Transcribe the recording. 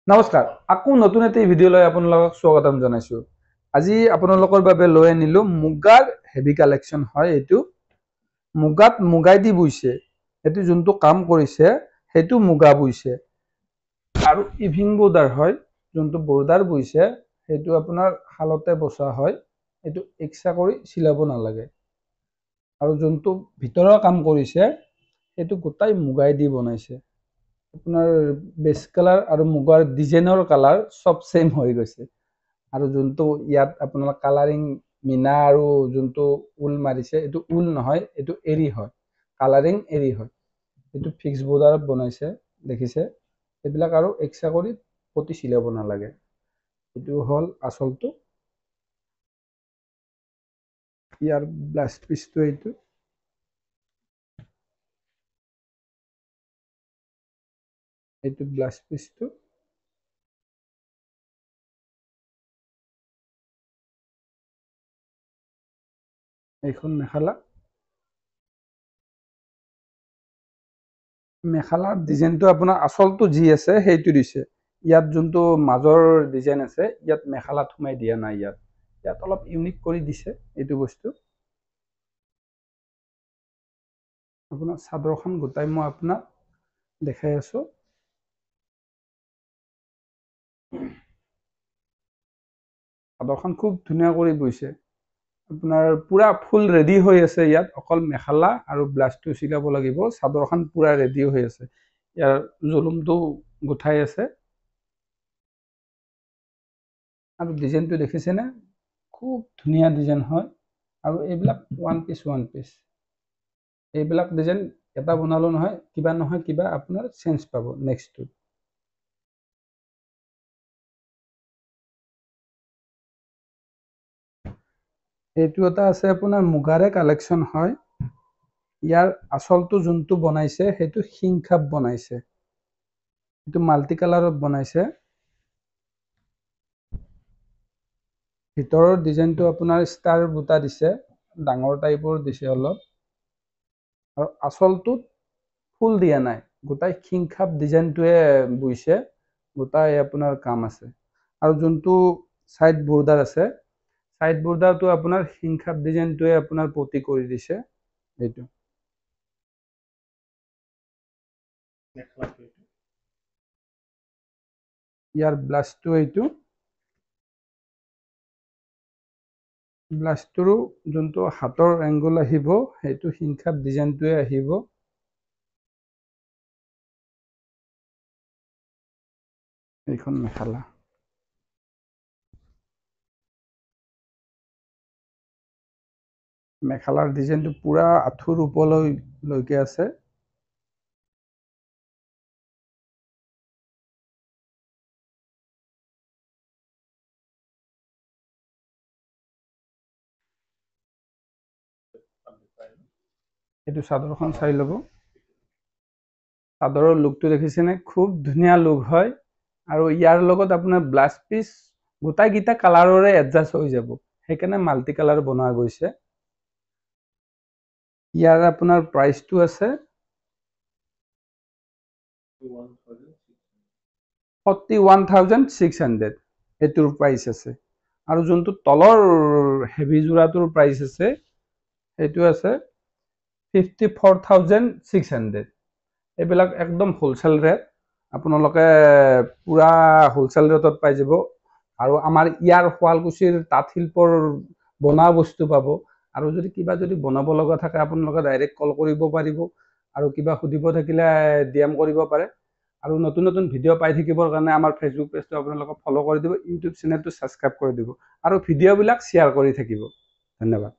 নমস্কাৰ আকৌ নতুন এটা ভিডিঅ' লৈ আপোনালোকক স্বাগতম জনাইছো। আজি আপোনালোকৰ বাবে লৈ আনিলো মুগাৰ হেভি কালেকশ্যন হয়। এইটো মুগাত মুগাই দি বুইছে, এইটো যোনটো কাম কৰিছে সেইটো মুগা বুইছে আৰু ইভিং বৰ্ডাৰ হয়। যোনটো বৰ্ডাৰ বুইছে সেইটো আপোনাৰ হালতে বসা হয়, এইটো এক্সট্ৰা কৰি চিলাব নালাগে। আৰু যোনটো ভিতৰৰ কাম কৰিছে সেইটো গোটাই মুগাই দি বনাইছে। আপোনাৰ বেস কালাৰ আৰ মুগাৰ ডিজাইনৰ কালাৰ সব সেম হৈ গৈছে। আৰু যোনটো ইয়াত আপোনাৰ কালাৰিং মিনা আৰু যোনটো উল মাৰিছে এইটো উল নহয়, এইটো এৰি হয়, কালাৰিং এৰি হয়। এইটো ফিক্স বৰ্ডাৰত বনাইছে দেখিছে। এইবিলাক আৰু এক্সট্ৰা কৰি পটি চিলাব নালাগে। এইটো হ'ল আচলটো। ইয়াৰ ব্লাউজ পিচটো এইটো। এইটো ব্লাউজ পিচটো। এইখন মেখেলা। মেখেলাৰ ডিজাইনটো আপোনাৰ আচলটো যি আছে সেইটো দিছে। ইয়াত যোনটো মাজৰ ডিজাইন আছে ইয়াত মেখেলাত সোমাই দিয়া নাই। ইয়াত অলপ ইউনিক কৰি দিছে এইটো বস্তু। আপোনাৰ চাদৰখন গোটাই মই আপোনাক দেখাই আছো। চাদৰখন খুব ধুনীয়া কৰি বৈছে। আপোনাৰ পুৰা ফুল ৰেডি হৈ আছে। ইয়াত অকল মেখেলা আৰু ব্লাউজটো চিলাব লাগিব। চাদৰখন পুৰা ৰেডি হৈ আছে। ইয়াৰ জুলুমটো গুঠাই আছে আৰু ডিজাইনটো দেখিছেনে? খুব ধুনীয়া ডিজাইন হয়। আৰু এইবিলাক ওৱান পিচ এইবিলাক ডিজাইন এটা বনালো নহয় কিবা আপোনাৰ চেঞ্জ পাব নেক্সটটো। এইটো এটা আছে আপোনাৰ মুগাৰে কালেকশ্যন হয়। ইয়াৰ আচলটো যোনটো বনাইছে সেইটো শিংখাপ বনাইছে। এইটো মাল্টি কালাৰত বনাইছে। ভিতৰৰ ডিজাইনটো আপোনাৰ ষ্টাৰ বুটা দিছে, ডাঙৰ টাইপৰ দিছে অলপ। আৰু আচলটোত ফুল দিয়া নাই, গোটাই শিংখাপ ডিজাইনটোৱে বুইছে। গোটাই আপোনাৰ কাম আছে। আৰু যোনটো সাইড বৰ্ডাৰ আছে, সাইড বৰ্ডাৰটো আপোনাৰ শিংখাপ ডিজাইনটোৱে আপোনাৰ পটি কৰি দিছে। এইটো ইয়াৰ ব্লাউজটো এইটো। ব্লাউজটোৰো যোনটো হাতৰ এংগল আহিব সেইটো শিংখাপ ডিজাইনটোৱে আহিব। এইখন মেখেলা। মেখেলাৰ ডিজাইনটো পুৰা আঁঠুৰ ওপৰলৈকে আছে। এইটো চাদৰখন চাই ল'ব। চাদৰৰ লুকটো দেখিছেনে? খুব ধুনীয়া লুক হয়। আৰু ইয়াৰ লগত আপোনাৰ ব্লাউজ পিচ গোটাইকেইটা কালাৰৰে এডজাষ্ট হৈ যাব। সেইকাৰণে মাল্টি কালাৰ বনোৱা গৈছে। ইয়াৰ আপোনাৰ প্ৰাইচটো আছে 41,600। এইটোৰ প্ৰাইচ আছে। আৰু যোনটো তলৰ হেভি যোৰাটোৰ প্ৰাইচ আছে সেইটো আছে 54,600। এইবিলাক একদম হোলচেল ৰেট। আপোনালোকে পুৰা হোলচেল ৰেটত পাই যাব। আৰু আমাৰ ইয়াৰ শুৱালকুছিৰ তাঁত শিল্পৰ বনোৱা বস্তু পাব। আৰু যদি কিবা বনাব লগা থাকে আপোনালোকে ডাইৰেক্ট কল কৰিব পাৰিব। আৰু কিবা সুধিব থাকিলে ডিএম কৰিব পাৰে। আৰু নতুন নতুন ভিডিঅ' পাই থাকিবৰ কাৰণে আমাৰ ফেচবুক পেজটো আপোনালোকে ফলো কৰি দিব, ইউটিউব চেনেলটো ছাবস্ক্ৰাইব কৰি দিব আৰু ভিডিঅ'বিলাক শ্বেয়াৰ কৰি থাকিব। ধন্যবাদ।